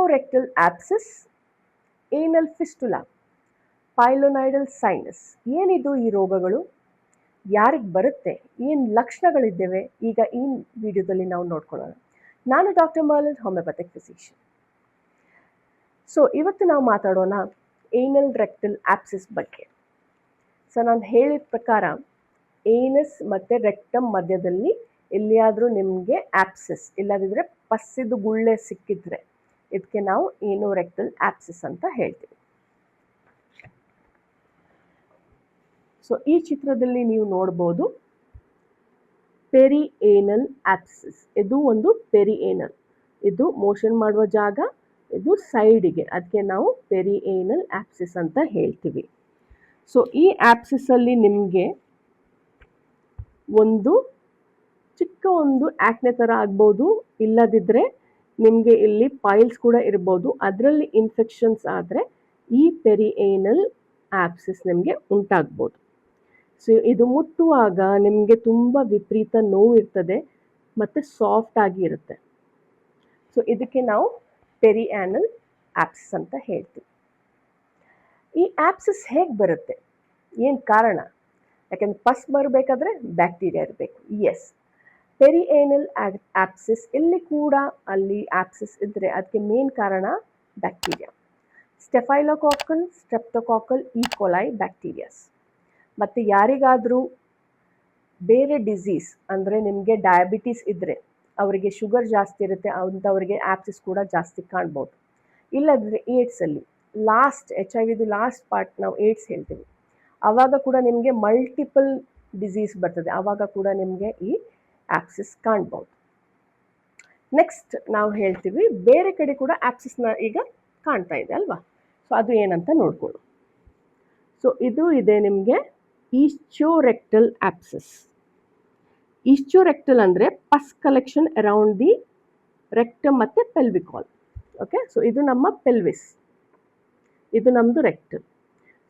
Anorectal ಆಪ್ಸಿಸ್, ಏನಲ್ fistula, ಪೈಲೋನೈಡಲ್ sinus. ಏನಿದು ಈ ರೋಗಗಳು, ಯಾರಿಗೆ ಬರುತ್ತೆ, ಏನು ಲಕ್ಷಣಗಳಿದ್ದೇವೆ, ಈಗ ಈ ವಿಡಿಯೋದಲ್ಲಿ ನಾವು ನೋಡ್ಕೊಳ್ಳೋಣ. ನಾನು doctor Merlion, homeopathic physician. So ಇವತ್ತು ನಾವು ಮಾತಾಡೋಣ ಏನಲ್ ರೆಕ್ಟಲ್ ಆಪ್ಸಿಸ್ ಬಗ್ಗೆ. ಸೊ ನಾನು ಹೇಳಿದ ಪ್ರಕಾರ ಏನಸ್ ಮತ್ತು ರೆಕ್ಟಮ್ ಮಧ್ಯದಲ್ಲಿ ಎಲ್ಲಿಯಾದರೂ ನಿಮಗೆ ಆಪ್ಸಿಸ್ ಇಲ್ಲದಿದ್ದರೆ ಪಸ್ಸಿದು ಗುಳ್ಳೆ ಸಿಕ್ಕಿದ್ರೆ ಇದಕ್ಕೆ ನಾವು ಏನೋರೆಕ್ಟಲ್ ಆಪ್ಸಿಸ್ ಅಂತ ಹೇಳ್ತೀವಿ. ಸೊ ಈ ಚಿತ್ರದಲ್ಲಿ ನೀವು ನೋಡ್ಬೋದು ಪೆರಿಏನಲ್ ಆಪ್ಸಿಸ್. ಇದು ಒಂದು ಪೆರಿಏನಲ್, ಇದು ಮೋಷನ್ ಮಾಡುವ ಜಾಗ, ಇದು ಸೈಡಿಗೆ, ಅದಕ್ಕೆ ನಾವು ಪೆರಿಏನಲ್ ಆಪ್ಸಿಸ್ ಅಂತ ಹೇಳ್ತೀವಿ. ಸೊ ಈ ಆಪ್ಸಿಸಲ್ಲಿ ನಿಮಗೆ ಒಂದು ಚಿಕ್ಕ ಒಂದು ಆಕ್ನೆ ಥರ ಆಗ್ಬೋದು, ಇಲ್ಲದಿದ್ದರೆ ನಿಮಗೆ ಇಲ್ಲಿ ಪೈಲ್ಸ್ ಕೂಡ ಇರ್ಬೋದು. ಅದರಲ್ಲಿ ಇನ್ಫೆಕ್ಷನ್ಸ್ ಆದರೆ ಈ ಪೆರಿಏನಲ್ ಆಪ್ಸಿಸ್ ನಿಮಗೆ ಉಂಟಾಗ್ಬೋದು. ಸೊ ಇದು ಮುಟ್ಟುವಾಗ ನಿಮಗೆ ತುಂಬ ವಿಪರೀತ ನೋವು ಇರ್ತದೆ ಮತ್ತು ಸಾಫ್ಟ್ ಆಗಿ ಇರುತ್ತೆ. ಸೊ ಇದಕ್ಕೆ ನಾವು ಪೆರಿಯಾನಲ್ ಆಪ್ಸಿಸ್ ಅಂತ ಹೇಳ್ತೀವಿ. ಈ ಆಪ್ಸಿಸ್ ಹೇಗೆ ಬರುತ್ತೆ, ಏನು ಕಾರಣ? ಯಾಕೆಂದ್ರೆ ಪಸ್ ಬರಬೇಕಾದ್ರೆ ಬ್ಯಾಕ್ಟೀರಿಯಾ ಇರಬೇಕು. ಎಸ್, ಪೆರಿಏನಲ್ ಆಪ್ಸಿಸ್ ಇಲ್ಲಿ ಕೂಡ ಅಲ್ಲಿ ಆಪ್ಸಿಸ್ ಇದ್ದರೆ ಅದಕ್ಕೆ ಮೇನ್ ಕಾರಣ ಬ್ಯಾಕ್ಟೀರಿಯಾ, ಸ್ಟೆಫೈಲೋಕಾಕಲ್, ಸ್ಟ್ರೆಪ್ಟೋಕಾಕಲ್, ಈಕೋಲೈ ಬ್ಯಾಕ್ಟೀರಿಯಾಸ್. ಮತ್ತು ಯಾರಿಗಾದರೂ ಬೇರೆ ಡಿಸೀಸ್ ಅಂದರೆ ನಿಮಗೆ ಡಯಾಬಿಟೀಸ್ ಇದ್ದರೆ, ಅವರಿಗೆ ಶುಗರ್ ಜಾಸ್ತಿ ಇರುತ್ತೆ, ಅಂಥವರಿಗೆ ಆಪ್ಸಿಸ್ ಕೂಡ ಜಾಸ್ತಿ ಕಾಣ್ಬೋದು. ಇಲ್ಲದಿದ್ದರೆ ಏಡ್ಸಲ್ಲಿ ಲಾಸ್ಟ್ HIV ಲಾಸ್ಟ್ ಪಾರ್ಟ್ ನಾವು ಏಡ್ಸ್ ಹೇಳ್ತೀವಿ, ಆವಾಗ ಕೂಡ ನಿಮಗೆ ಮಲ್ಟಿಪಲ್ ಡಿಸೀಸ್ ಬರ್ತದೆ, ಆವಾಗ ಕೂಡ ನಿಮಗೆ ಈ ಆಪ್ಸಿಸ್ ಕಾಣ್ಬೋದು. ನೆಕ್ಸ್ಟ್ ನಾವು ಹೇಳ್ತೀವಿ ಬೇರೆ ಕಡೆ ಕೂಡ ಆಪ್ಸಿಸ್ನ ಈಗ ಕಾಣ್ತಾ ಇದೆ ಅಲ್ವಾ. ಸೊ ಅದು ಏನಂತ ನೋಡ್ಕೊಳ್ಳು. ಸೊ ಇದು ಇದೆ ನಿಮಗೆ ಈಸ್ಚೋರೆಕ್ಟಲ್ ಆಪ್ಸಿಸ್. ಈಸ್ಚೋರೆಕ್ಟಲ್ ಅಂದರೆ ಪಸ್ ಕಲೆಕ್ಷನ್ ಅರೌಂಡ್ ದಿ ರೆಕ್ಟಮ್ ಮತ್ತು ಪೆಲ್ವಿಕ್ ವಾಲ್. ಓಕೆ, ಸೊ ಇದು ನಮ್ಮ ಪೆಲ್ವಿಸ್, ಇದು ನಮ್ಮದು ರೆಕ್ಟಲ್.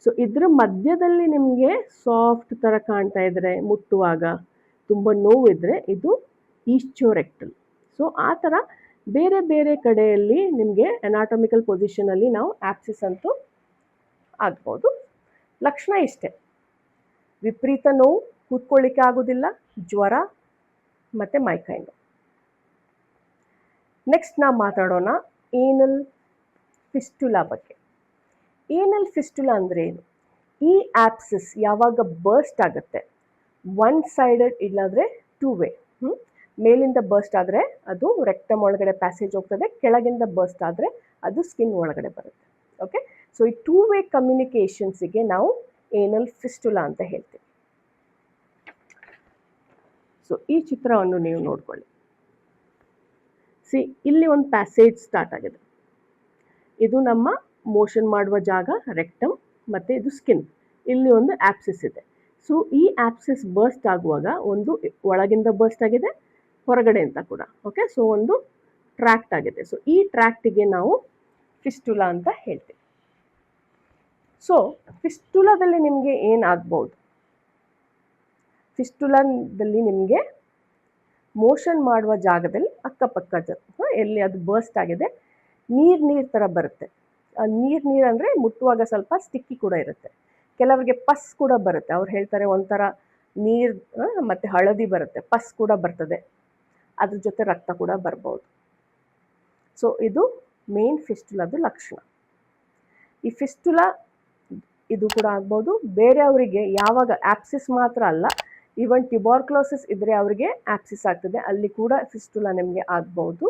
ಸೊ ಇದ್ರ ಮಧ್ಯದಲ್ಲಿ ನಿಮಗೆ ಸಾಫ್ಟ್ ಥರ ಕಾಣ್ತಾ ಇದ್ದರೆ, ಮುಟ್ಟುವಾಗ ತುಂಬ ನೋವಿದ್ರೆ ಇದು ಈಸ್ಚೋರೆಕ್ಟಲ್. ಸೊ ಆ ಥರ ಬೇರೆ ಬೇರೆ ಕಡೆಯಲ್ಲಿ ನಿಮಗೆ ಅನಾಟಮಿಕಲ್ ಪೊಸಿಷನಲ್ಲಿ ನಾವು ಆಪ್ಸಿಸ್ ಅಂತೂ ಆಗ್ಬೋದು. ಲಕ್ಷಣ ಇಷ್ಟೇ: ವಿಪರೀತ ನೋವು, ಕೂತ್ಕೊಳ್ಳಿಕ್ಕೆ ಆಗೋದಿಲ್ಲ, ಜ್ವರ ಮತ್ತು ಮೈಕೈ ನೋವು. ನೆಕ್ಸ್ಟ್ ನಾವು ಮಾತಾಡೋಣ ಏನಲ್ ಫಿಸ್ಟುಲಾ ಬಗ್ಗೆ. ಏನಲ್ ಫಿಸ್ಟುಲಾ ಅಂದರೆ ಏನು? ಈ ಆಪ್ಸಿಸ್ ಯಾವಾಗ ಬರ್ಸ್ಟ್ ಆಗುತ್ತೆ, ಒನ್ ಸೈಡೆಡ್ ಇಲ್ಲಾಂದರೆ ಟೂ ವೇ, ಮೇಲಿಂದ ಬರ್ಸ್ಟ್ ಆದರೆ ಅದು ರೆಕ್ಟಮ್ ಒಳಗಡೆ ಪ್ಯಾಸೇಜ್ ಹೋಗ್ತದೆ, ಕೆಳಗಿಂದ ಬರ್ಸ್ಟ್ ಆದರೆ ಅದು ಸ್ಕಿನ್ ಒಳಗಡೆ ಬರುತ್ತೆ. ಓಕೆ, ಸೊ ಈ ಟೂ ವೇ ಕಮ್ಯುನಿಕೇಷನ್ಸಿಗೆ ನಾವು ಏನಲ್ ಫಿಸ್ಟುಲಾ ಅಂತ ಹೇಳ್ತೀವಿ. ಸೊ ಈ ಚಿತ್ರವನ್ನು ನೀವು ನೋಡ್ಕೊಳ್ಳಿ. ಇಲ್ಲಿ ಒಂದು ಪ್ಯಾಸೇಜ್ ಸ್ಟಾರ್ಟ್ ಆಗಿದೆ, ಇದು ನಮ್ಮ ಮೋಷನ್ ಮಾಡುವ ಜಾಗ ರೆಕ್ಟಮ್ ಮತ್ತು ಇದು ಸ್ಕಿನ್. ಇಲ್ಲಿ ಒಂದು ಆಪ್ಸಿಸ್ ಇದೆ. ಸೊ ಈ ಆಪ್ಸಿಸ್ ಬರ್ಸ್ಟ್ ಆಗುವಾಗ ಒಂದು ಒಳಗಿಂದ ಬರ್ಸ್ಟ್ ಆಗಿದೆ, ಹೊರಗಡೆ ಅಂತ ಕೂಡ. ಓಕೆ, ಸೊ ಒಂದು ಟ್ರ್ಯಾಕ್ಟ್ ಆಗಿದೆ. ಸೊ ಈ ಟ್ರ್ಯಾಕ್ಟಿಗೆ ನಾವು ಫಿಸ್ಟುಲಾ ಅಂತ ಹೇಳ್ತೀವಿ. ಸೊ ಫಿಸ್ಟುಲಾದಲ್ಲಿ ನಿಮಗೆ ಏನಾಗ್ಬೋದು? ಫಿಸ್ಟುಲಾದಲ್ಲಿ ನಿಮಗೆ ಮೋಷನ್ ಮಾಡುವ ಜಾಗದಲ್ಲಿ ಅಕ್ಕಪಕ್ಕ ಎಲ್ಲಿ ಅದು ಬರ್ಸ್ಟ್ ಆಗಿದೆ ನೀರು ಥರ ಬರುತ್ತೆ. ನೀರು ಅಂದರೆ ಮುಟ್ಟುವಾಗ ಸ್ವಲ್ಪ ಸ್ಟಿಕ್ಕಿ ಕೂಡ ಇರುತ್ತೆ. ಕೆಲವರಿಗೆ ಪಸ್ ಕೂಡ ಬರುತ್ತೆ, ಅವ್ರು ಹೇಳ್ತಾರೆ ಒಂಥರ ನೀರು ಮತ್ತು ಹಳದಿ ಬರುತ್ತೆ, ಪಸ್ ಕೂಡ ಬರ್ತದೆ, ಅದ್ರ ಜೊತೆ ರಕ್ತ ಕೂಡ ಬರ್ಬೋದು. ಸೊ ಇದು ಮೇನ್ ಫಿಸ್ಟುಲಾದ ಲಕ್ಷಣ. ಈ ಫಿಸ್ಟುಲಾ ಇದು ಕೂಡ ಆಗ್ಬೋದು. ಬೇರೆಯವರಿಗೆ ಯಾವಾಗ ಆಪ್ಸಿಸ್ ಮಾತ್ರ ಅಲ್ಲ, ಈವನ್ ಟ್ಯುಬರ್ಕ್ಲೋಸಿಸ್ ಇದ್ದರೆ ಅವರಿಗೆ ಆಪ್ಸಿಸ್ ಆಗ್ತದೆ, ಅಲ್ಲಿ ಕೂಡ ಫಿಸ್ಟುಲಾ ನಿಮಗೆ ಆಗ್ಬೋದು.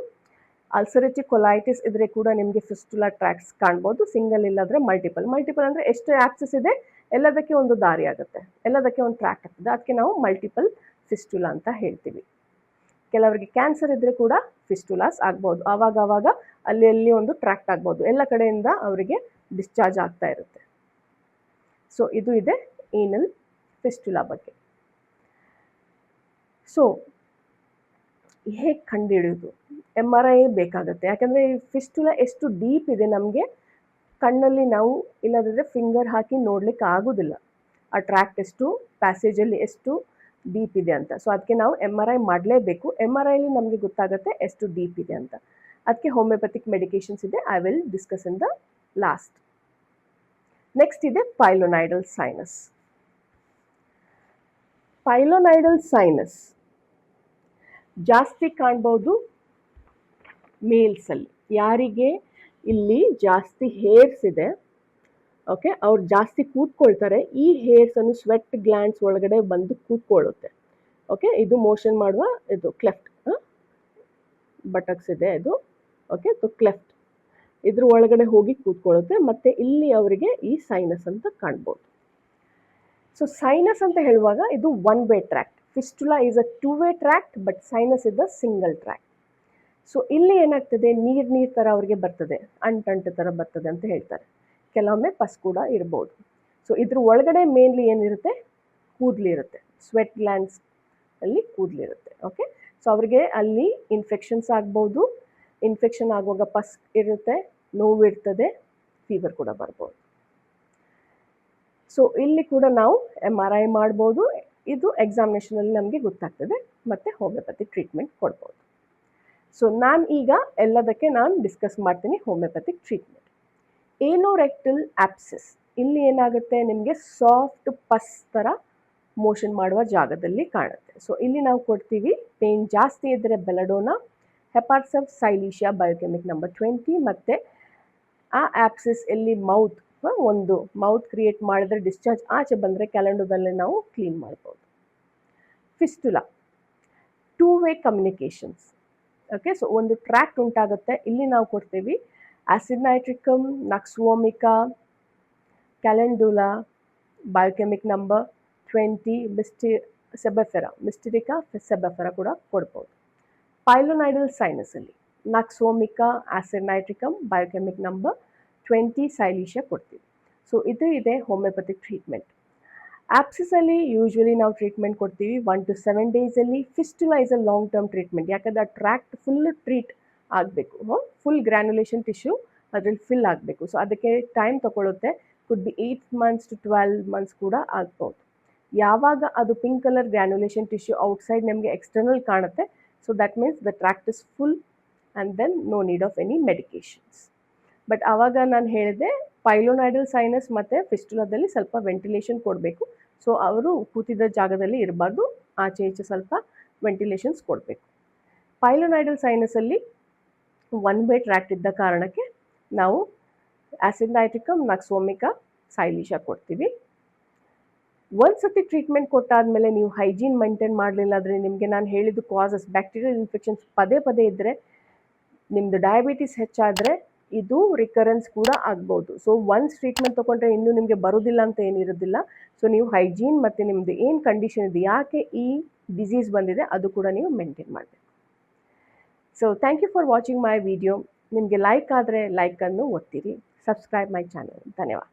ಅಲ್ಸರೇಟಿವ್ ಕೊಲೈಟಿಸ್ ಇದ್ದರೆ ಕೂಡ ನಿಮಗೆ ಫಿಸ್ಟುಲಾ ಟ್ರ್ಯಾಕ್ಸ್ ಕಾಣ್ಬೋದು. ಸಿಂಗಲ್ ಇಲ್ಲಾದರೆ ಮಲ್ಟಿಪಲ್. ಮಲ್ಟಿಪಲ್ ಅಂದರೆ ಎಷ್ಟು ಆಪ್ಸಿಸ್ ಇದೆ ಎಲ್ಲದಕ್ಕೆ ಒಂದು ದಾರಿ ಆಗುತ್ತೆ, ಎಲ್ಲದಕ್ಕೆ ಒಂದು ಟ್ರ್ಯಾಕ್ಟ್ ಆಗ್ತದೆ, ಅದಕ್ಕೆ ನಾವು ಮಲ್ಟಿಪಲ್ ಫಿಸ್ಟುಲಾ ಅಂತ ಹೇಳ್ತೀವಿ. ಕೆಲವರಿಗೆ ಕ್ಯಾನ್ಸರ್ ಇದ್ದರೆ ಕೂಡ ಫಿಸ್ಟುಲಾಸ್ ಆಗ್ಬೋದು, ಆವಾಗ ಅಲ್ಲಿ ಒಂದು ಟ್ರ್ಯಾಕ್ಟ್ ಆಗ್ಬೋದು, ಎಲ್ಲ ಕಡೆಯಿಂದ ಅವರಿಗೆ ಡಿಸ್ಚಾರ್ಜ್ ಆಗ್ತಾ ಇರುತ್ತೆ. ಸೊ ಇದು ಇದೆ ಏನಲ್ ಫಿಸ್ಟುಲಾ ಬಗ್ಗೆ. ಸೊ ಹೇಗೆ ಕಂಡುಹಿಡಿಯೋದು? MRI ಬೇಕಾಗುತ್ತೆ, ಯಾಕಂದರೆ ಈ ಫಿಸ್ಟುಲಾ ಎಷ್ಟು ಡೀಪ್ ಇದೆ ನಮಗೆ ಕಣ್ಣಲ್ಲಿ ನಾವು ಇಲ್ಲದಿದ್ದರೆ ಫಿಂಗರ್ ಹಾಕಿ ನೋಡಲಿಕ್ಕೆ ಆಗೋದಿಲ್ಲ, ಆ ಟ್ರ್ಯಾಕ್ಟ್ ಎಷ್ಟು ಪ್ಯಾಸೇಜಲ್ಲಿ ಎಷ್ಟು ಡೀಪ್ ಇದೆ ಅಂತ. ಸೊ ಅದಕ್ಕೆ ನಾವು MRI ಮಾಡಲೇಬೇಕು. MRIಲಿ ನಮಗೆ ಗೊತ್ತಾಗುತ್ತೆ ಎಷ್ಟು ಡೀಪ್ ಇದೆ ಅಂತ. ಅದಕ್ಕೆ ಹೋಮಿಯೋಪತಿಕ್ ಮೆಡಿಕೇಶನ್ಸ್ ಇದೆ, I will discuss in the last. Next ಇದೆ ಪೈಲೋನೈಡಲ್ ಸೈನಸ್. ಪೈಲೋನೈಡಲ್ ಸೈನಸ್ ಜಾಸ್ತಿ ಕಾಣ್ಬೋದು ಮೇಲ್ಸಲ್ಲಿ. ಯಾರಿಗೆ ಇಲ್ಲಿ ಜಾಸ್ತಿ ಹೇರ್ಸ್ ಇದೆ, ಓಕೆ, ಅವ್ರು ಜಾಸ್ತಿ ಕೂತ್ಕೊಳ್ತಾರೆ, ಈ ಹೇರ್ಸ್ ಅನ್ನು ಸ್ವೆಟ್ ಗ್ಲ್ಯಾಂಡ್ಸ್ ಒಳಗಡೆ ಬಂದು ಕೂತ್ಕೊಳ್ಳುತ್ತೆ. ಓಕೆ, ಇದು ಮೋಷನ್ ಮಾಡುವ ಇದು ಕ್ಲೆಫ್ಟ್ ಬಟಕ್ಸ್ ಇದೆ ಇದು. ಓಕೆ, ಕ್ಲೆಫ್ಟ್ ಇದ್ರ ಒಳಗಡೆ ಹೋಗಿ ಕೂತ್ಕೊಳ್ಳುತ್ತೆ, ಮತ್ತೆ ಇಲ್ಲಿ ಅವರಿಗೆ ಈ ಸೈನಸ್ ಅಂತ ಕಾಣ್ಬೋದು. ಸೊ ಸೈನಸ್ ಅಂತ ಹೇಳುವಾಗ ಇದು one way tract. Fistula is a two way tract, but sinus is a single tract. So ಇಲ್ಲಿ ಏನಾಗ್ತದೆ, ನೀರು ಥರ ಅವ್ರಿಗೆ ಬರ್ತದೆ, ಅಂಟು ಥರ ಬರ್ತದೆ ಅಂತ ಹೇಳ್ತಾರೆ. ಕೆಲವೊಮ್ಮೆ ಪಸ್ ಕೂಡ ಇರ್ಬೋದು. ಸೊ ಇದ್ರ ಒಳಗಡೆ ಮೇನ್ಲಿ ಏನಿರುತ್ತೆ, ಕೂದಲಿರುತ್ತೆ, ಸ್ವೆಟ್ ಗ್ಲ್ಯಾಂಡ್ಸ್ ಅಲ್ಲಿ ಕೂದಲಿರುತ್ತೆ. ಓಕೆ, ಸೊ ಅವ್ರಿಗೆ ಅಲ್ಲಿ ಇನ್ಫೆಕ್ಷನ್ಸ್ ಆಗ್ಬೋದು. ಇನ್ಫೆಕ್ಷನ್ ಆಗುವಾಗ ಪಸ್ ಇರುತ್ತೆ, ನೋವು ಇರ್ತದೆ, ಫೀವರ್ ಕೂಡ ಬರ್ಬೋದು. ಸೊ ಇಲ್ಲಿ ಕೂಡ ನಾವು MRI ಮಾಡ್ಬೋದು. ಇದು ಎಕ್ಸಾಮಿನೇಷನಲ್ಲಿ ನಮಗೆ ಗೊತ್ತಾಗ್ತದೆ, ಮತ್ತು ಹೋಮಿಯೋಪತಿ ಟ್ರೀಟ್ಮೆಂಟ್ ಕೊಡ್ಬೋದು. ಸೊ ನಾನು ಈಗ ಎಲ್ಲದಕ್ಕೆ ಡಿಸ್ಕಸ್ ಮಾಡ್ತೀನಿ ಹೋಮಿಯೋಪತಿಕ್ ಟ್ರೀಟ್ಮೆಂಟ್. ಏನೋರೆಕ್ಟಲ್ ಆಪ್ಸಿಸ್, ಇಲ್ಲಿ ಏನಾಗುತ್ತೆ, ನಿಮಗೆ ಸಾಫ್ಟ್ ಪಸ್ ಥರ ಮೋಷನ್ ಮಾಡುವ ಜಾಗದಲ್ಲಿ ಕಾಣುತ್ತೆ. ಸೊ ಇಲ್ಲಿ ನಾವು ಕೊಡ್ತೀವಿ, ಪೇನ್ ಜಾಸ್ತಿ ಇದ್ದರೆ ಬೆಲಡೋನಾ, ಹೆಪಾರ್ಸವ್ ಸೈಲೀಶಿಯಾ ಬಯೋಕೆಮಿಕ್ ನಂಬರ್ 20, ಮತ್ತು ಆ ಆಪ್ಸಿಸ್ ಎಲ್ಲಿ ಒಂದು ಮೌತ್ ಕ್ರಿಯೇಟ್ ಮಾಡಿದ್ರೆ ಡಿಸ್ಚಾರ್ಜ್ ಆಚೆ ಬಂದರೆ ಕ್ಯಾಲೆಂಡೋದಲ್ಲೇ ನಾವು ಕ್ಲೀನ್ ಮಾಡ್ಬೋದು. Fistula, two way communications. Okay, so ಒಂದು ಟ್ರ್ಯಾಕ್ಟ್ ಉಂಟಾಗುತ್ತೆ, ಇಲ್ಲಿ ನಾವು ಕೊಡ್ತೀವಿ ಆಸಿಡ್ ನೈಟ್ರಿಕಮ್, ನಕ್ಸ್ವೋಮಿಕಾ, ಕ್ಯಾಲೆಂಡುಲಾ, ಬಯೋಕೆಮಿಕ್ ನಂಬರ್ 20, ಮಿಸ್ಟಿರಿಕಾ ಸೆಬಫೆರಾ ಕೂಡ ಕೊಡ್ಬೋದು. ಪೈಲೋನೈಡಲ್ ಸೈನಸಲ್ಲಿ ನಕ್ಸ್ವೋಮಿಕಾ, ಆಸಿಡ್ ನೈಟ್ರಿಕಮ್, ಬಯೋಕೆಮಿಕ್ ನಂಬರ್ 20, ಸೈಲೀಶಿಯಾ ಕೊಡ್ತೀವಿ. ಸೊ ಇದು ಇದೆ ಹೋಮಿಯೋಪತಿಕ್ ಟ್ರೀಟ್ಮೆಂಟ್. ಆಪ್ಸಿಸಲ್ಲಿ ಯೂಶ್ವಲಿ ನಾವು ಟ್ರೀಟ್ಮೆಂಟ್ ಕೊಡ್ತೀವಿ 1 to 7 ಡೇಸಲ್ಲಿ. Fistula is a long term treatment, ಯಾಕಂದರೆ ಆ ಟ್ರ್ಯಾಕ್ಟ್ ಫುಲ್ ಟ್ರೀಟ್ ಆಗಬೇಕು, ಫುಲ್ ಗ್ರ್ಯಾನ್ಯುಲೇಷನ್ ಟಿಶ್ಯೂ ಅದರಲ್ಲಿ ಫಿಲ್ ಆಗಬೇಕು. ಸೊ ಅದಕ್ಕೆ ಟೈಮ್ ತಗೊಳ್ಳುತ್ತೆ, could be 8 months to 12 months ಕೂಡ ಆಗ್ಬೋದು. ಯಾವಾಗ ಅದು pink colour granulation tissue outside ನಮಗೆ ಎಕ್ಸ್ಟರ್ನಲ್ ಕಾಣುತ್ತೆ, so that means the tract is full and then no need of any medications. But ಆವಾಗ ನಾನು ಹೇಳಿದೆ, ಪೈಲೋನೈಡಲ್ ಸೈನಸ್ ಮತ್ತು ಫಿಸ್ಟುಲಾದಲ್ಲಿ ಸ್ವಲ್ಪ ವೆಂಟಿಲೇಷನ್ ಕೊಡಬೇಕು. ಸೊ ಅವರು ಕೂತಿದ್ದ ಜಾಗದಲ್ಲಿ ಇರಬಾರ್ದು, ಆಚೆ ಈಚೆ ಸ್ವಲ್ಪ ವೆಂಟಿಲೇಷನ್ಸ್ ಕೊಡಬೇಕು. ಪೈಲೋನೈಡಲ್ ಸೈನಸಲ್ಲಿ ಒನ್ ವೇ ಟ್ರ್ಯಾಕ್ಟ್ ಇದ್ದ ಕಾರಣಕ್ಕೆ ನಾವು ಆಸಿಡ್ ನೈಟ್ರಿಕಮ್, ನಕ್ಸ್ವೋಮಿಕಾ, ಸೈಲೀಶಿಯಾ ಕೊಡ್ತೀವಿ. ಒಂದು ಸತಿ ಟ್ರೀಟ್ಮೆಂಟ್ ಕೊಟ್ಟಾದಮೇಲೆ ನೀವು ಹೈಜೀನ್ ಮೇಂಟೈನ್ ಮಾಡಲಿಲ್ಲ ಅಂದರೆ ನಿಮಗೆ ನಾನು ಹೇಳಿದ್ದು ಕಾಸಸ್ ಬ್ಯಾಕ್ಟೀರಿಯಲ್ ಇನ್ಫೆಕ್ಷನ್ಸ್ ಪದೇ ಇದ್ದರೆ, ನಿಮ್ಮದು ಡಯಾಬಿಟಿಸ್ ಹೆಚ್ಚಾದರೆ ಇದು ರಿಕರೆನ್ಸ್ ಕೂಡ ಆಗ್ಬೋದು. ಸೊ ಒನ್ಸ್ ಟ್ರೀಟ್ಮೆಂಟ್ ತೊಗೊಂಡ್ರೆ ಇನ್ನೂ ನಿಮಗೆ ಬರೋದಿಲ್ಲ ಅಂತ ಏನಿರೋದಿಲ್ಲ. ಸೊ ನೀವು ಹೈಜೀನ್ ಮತ್ತು ನಿಮ್ಮದು ಏನು ಕಂಡೀಷನ್ ಇದೆ, ಯಾಕೆ ಈ ಡಿಸೀಸ್ ಬಂದಿದೆ, ಅದು ಕೂಡ ನೀವು ಮೇಂಟೈನ್ ಮಾಡಬೇಕು. So thank you for watching my video. ನಿಮಗೆ ಲೈಕ್ ಆದರೆ ಲೈಕನ್ನು ಒತ್ತಿರಿ, ಸಬ್ಸ್ಕ್ರೈಬ್ ಮೈ ಚಾನಲ್. ಧನ್ಯವಾದ.